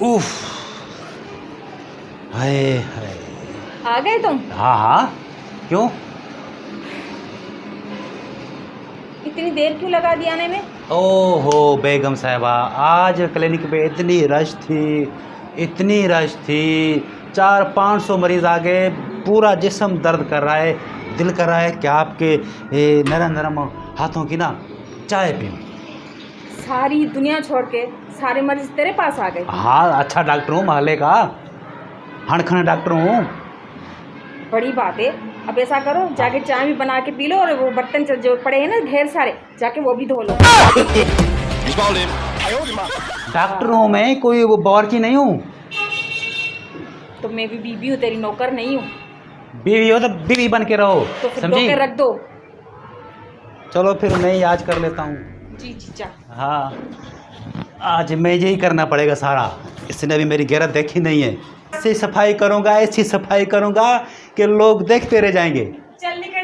उफ, हाय हाय। आ गए तुम? हाँ हाँ, क्यों? इतनी देर क्यों लगा दी आने में? ओहो बेगम साहबा, आज क्लिनिक पे इतनी रश थी, 400-500 मरीज आ गए। पूरा जिस्म दर्द कर रहा है, दिल कर रहा है कि आपके नरम नरम हाथों की ना चाय पीऊँ। सारी दुनिया छोड़ के सारे मरीज तेरे पास आ गए? हाँ, अच्छा डॉक्टर हूँ, मोहल्ले का हणखण डॉक्टर हूँ। बड़ी बात है। अब ऐसा करो, जाके चाय भी बना के पी लो, और वो बर्तन जो पड़े हैं ना ढेर सारे, जाके वो भी धो लो। डॉक्टर हूँ मैं, कोई वो बावर्ची नहीं हूँ। तो मैं भी बीबी हूँ, तेरी नौकर नहीं हूँ। बीवी हो तो बीवी बन के रहो, तो फिर धो समझी? के रख दो। चलो फिर मैं ही आज कर लेता हूँ। जी जीजा। हाँ, आज मैं यही करना पड़ेगा सारा। इसने अभी मेरी गैरत देखी नहीं है। ऐसी सफाई करूँगा कि लोग देखते रह जाएंगे। चल निकल।